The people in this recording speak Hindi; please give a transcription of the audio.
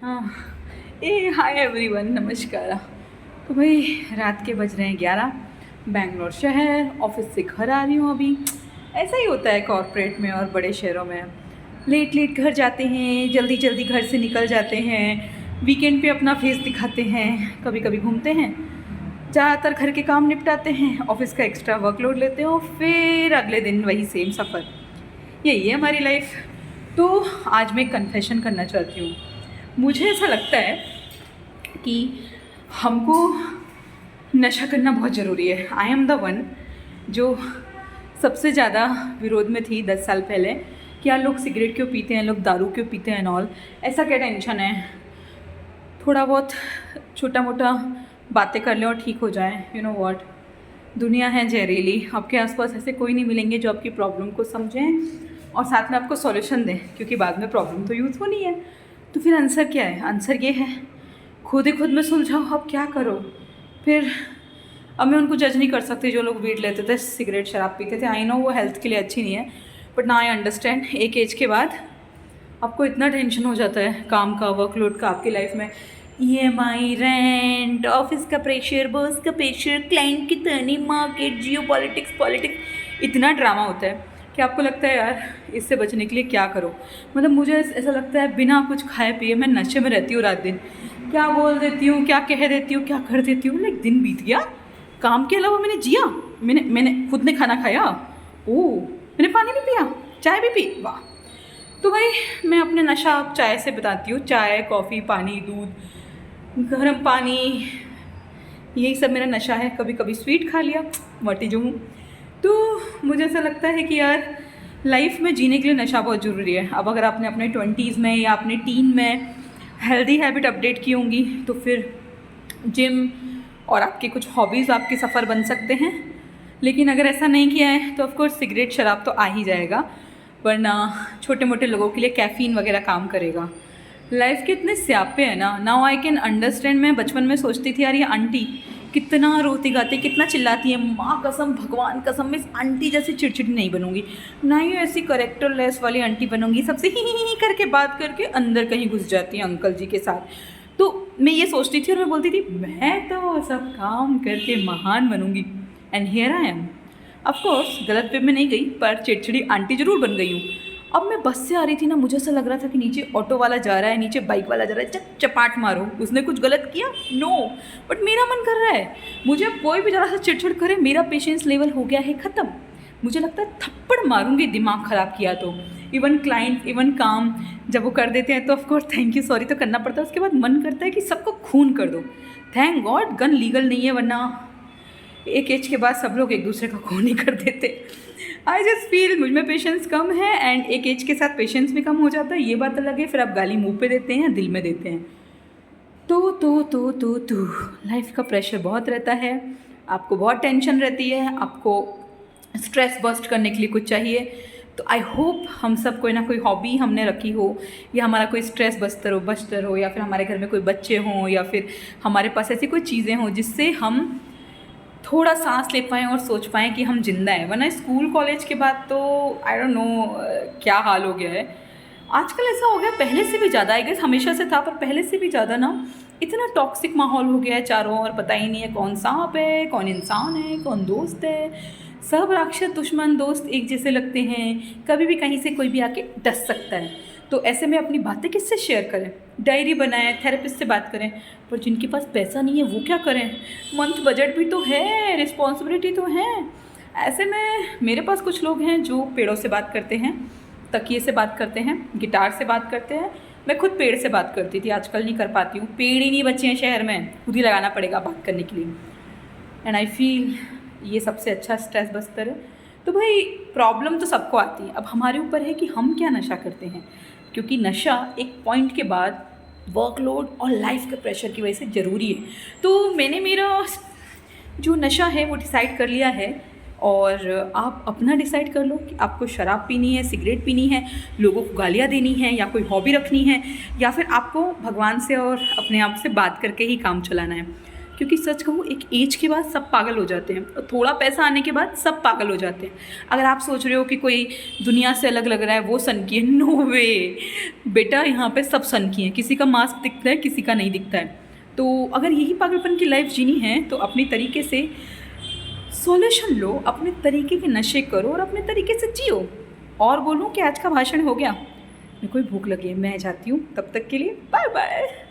हाँ। हाय एवरीवन, नमस्कार। तो भाई रात के बज रहे हैं 11। बैंगलोर शहर, ऑफिस से घर आ रही हूँ अभी। ऐसा ही होता है कॉर्पोरेट में और बड़े शहरों में। लेट लेट घर जाते हैं, जल्दी जल्दी घर से निकल जाते हैं, वीकेंड पे अपना फेस दिखाते हैं, कभी कभी घूमते हैं, ज़्यादातर घर के काम निपटाते हैं, ऑफिस का एक्स्ट्रा वर्कलोड लेते हैं और फिर अगले दिन वही सेम सफ़र। यही है हमारी लाइफ। तो आज मैं कन्फेशन करना चाहती हूँ। मुझे ऐसा लगता है कि हमको नशा करना बहुत ज़रूरी है। आई एम द वन जो सबसे ज़्यादा विरोध में थी 10 साल पहले। क्या लोग सिगरेट क्यों पीते हैं, लोग दारू क्यों पीते हैं एंड ऑल, ऐसा क्या टेंशन है, थोड़ा बहुत छोटा मोटा बातें कर लें और ठीक हो जाए। यू नो व्हाट, दुनिया है जहरीली। आपके आसपास ऐसे कोई नहीं मिलेंगे जो आपकी प्रॉब्लम को समझें और साथ में आपको सॉल्यूशन दें, क्योंकि बाद में प्रॉब्लम तो यूज़ होनी है। तो फिर आंसर क्या है? आंसर ये है, खुद ही खुद में सुलझाओ। अब क्या करो फिर? अब मैं उनको जज नहीं कर सकती जो लोग वीड लेते थे, सिगरेट शराब पीते थे। आई नो वो हेल्थ के लिए अच्छी नहीं है, बट ना आई अंडरस्टैंड। एक एज के बाद आपको इतना टेंशन हो जाता है काम का, वर्कलोड का, आपकी लाइफ में ईएमआई, रेंट, ऑफिस का प्रेशर, बॉस का प्रेशर, क्लाइंट की टर्नी, मार्केट, जियो पॉलिटिक्स, इतना ड्रामा होता है कि आपको लगता है यार इससे बचने के लिए क्या करो। मतलब मुझे ऐसा लगता है बिना कुछ खाए पिए मैं नशे में रहती हूँ रात दिन। क्या बोल देती हूँ, क्या कह देती हूँ, क्या कर देती हूँ। लाइक दिन बीत गया, काम के अलावा मैंने जिया, मैंने खुद ने खाना खाया, ओह मैंने पानी भी पिया, चाय भी पी, वाह। तो भाई मैं अपने नशा अब चाय से बताती हूँ। चाय, कॉफ़ी, पानी, दूध, गर्म पानी, यही सब मेरा नशा है। कभी कभी स्वीट खा लिया, मोटी जो हूँ। तो मुझे ऐसा लगता है कि यार लाइफ में जीने के लिए नशा बहुत ज़रूरी है। अब अगर आपने अपने 20s में या अपने टीन में हेल्दी हैबिट अपडेट की होंगी तो फिर जिम और आपके कुछ हॉबीज़ आपके सफ़र बन सकते हैं। लेकिन अगर ऐसा नहीं किया है तो ऑफकोर्स सिगरेट शराब तो आ ही जाएगा, वरना छोटे मोटे लोगों के लिए कैफ़ीन वगैरह काम करेगा। लाइफ के इतने स्यापे हैं ना, नाउ आई कैन अंडरस्टैंड। मैं बचपन में सोचती थी यार ये आंटी कितना रोती गाती, कितना चिल्लाती है, माँ कसम भगवान कसम मैं इस आंटी जैसी चिड़चिड़ी नहीं बनूंगी, ना ही ऐसी करेक्टर लेस वाली आंटी बनूंगी, सबसे ही करके बात करके अंदर कहीं घुस जाती है अंकल जी के साथ। तो मैं ये सोचती थी और मैं बोलती थी मैं तो सब काम करके महान बनूंगी। And here I am. Of course गलत वे में नहीं गई, पर चिड़चिड़ी आंटी जरूर बन गई हूँ। अब मैं बस से आ रही थी ना, मुझे ऐसा लग रहा था कि नीचे ऑटो वाला जा रहा है, नीचे बाइक वाला जा रहा है, चपाट मारो। उसने कुछ गलत किया? नो, बट मेरा मन कर रहा है। मुझे अब कोई भी ज़रा सा चिड़चिड़ करे, मेरा पेशेंस लेवल हो गया है ख़त्म। मुझे लगता है थप्पड़ मारूंगी दिमाग ख़राब किया तो। इवन क्लाइंट, इवन काम जब वो कर देते हैं तो ऑफकोर्स थैंक यू सॉरी तो करना पड़ता है। उसके बाद मन करता है कि सबको खून कर दो। थैंक गॉड गन लीगल नहीं है, वरना एक एज के बाद सब लोग एक दूसरे का खून ही कर देते। आई जस्ट फील मुझ में पेशेंस कम है, एंड एक एज के साथ पेशेंस भी कम हो जाता है, ये बात अलग है। फिर आप गाली मुंह पे देते हैं, दिल में देते हैं। तो लाइफ का प्रेशर बहुत रहता है, आपको बहुत टेंशन रहती है, आपको स्ट्रेस बस्ट करने के लिए कुछ चाहिए। तो आई होप हम सब कोई ना कोई हॉबी हमने रखी हो, या हमारा कोई स्ट्रेस बस्टर हो, या फिर हमारे घर में कोई बच्चे हों, या फिर हमारे पास ऐसी कोई चीज़ें हों जिससे हम थोड़ा सांस ले पाएँ और सोच पाएँ कि हम जिंदा हैं। वरना स्कूल कॉलेज के बाद तो आई डोंट नो क्या हाल हो गया है। आजकल ऐसा हो गया, पहले से भी ज़्यादा, आई गेस हमेशा से था पर पहले से भी ज़्यादा ना, इतना टॉक्सिक माहौल हो गया है चारों ओर। पता ही नहीं है कौन सांप है, कौन इंसान है, कौन दोस्त है। सब राक्षस दुश्मन दोस्त एक जैसे लगते हैं, कभी भी कहीं से कोई भी आके डस सकता है। तो ऐसे में अपनी बातें किससे शेयर करें? डायरी बनाएं, थेरेपिस्ट से बात करें। पर जिनके पास पैसा नहीं है वो क्या करें? मंथ बजट भी तो है, रिस्पॉन्सिबिलिटी तो है। ऐसे में मेरे पास कुछ लोग हैं जो पेड़ों से बात करते हैं, तकिए से बात करते हैं, गिटार से बात करते हैं। मैं खुद पेड़ से बात करती थी, आजकल नहीं कर पाती हूँ। पेड़ ही नहीं बचे हैं शहर में, खुद ही लगाना पड़ेगा बात करने के लिए। एंड आई फील ये सबसे अच्छा स्ट्रेस बस्टर है। तो भाई प्रॉब्लम तो सबको आती है, अब हमारे ऊपर है कि हम क्या नशा करते हैं। क्योंकि नशा एक पॉइंट के बाद वर्कलोड और लाइफ के प्रेशर की वजह से ज़रूरी है। तो मैंने मेरा जो नशा है वो डिसाइड कर लिया है, और आप अपना डिसाइड कर लो कि आपको शराब पीनी है, सिगरेट पीनी है, लोगों को गालियाँ देनी है, या कोई हॉबी रखनी है, या फिर आपको भगवान से और अपने आप से बात करके ही काम चलाना है। क्योंकि सच कहूँ एक एज के बाद सब पागल हो जाते हैं और थोड़ा पैसा आने के बाद सब पागल हो जाते हैं। अगर आप सोच रहे हो कि कोई दुनिया से अलग लग रहा है वो सन की है, नो वे बेटा, यहाँ पे सब सन की हैं। किसी का मास्क दिखता है, किसी का नहीं दिखता है। तो अगर यही पागलपन की लाइफ जीनी है तो अपनी तरीके से सॉल्यूशन लो, अपने तरीके के नशे करो और अपने तरीके से जियो। और बोलूँ कि आज का भाषण हो गया, मेरे को भी भूख लगी है, मैं जाती हूँ। तब तक के लिए बाय बाय।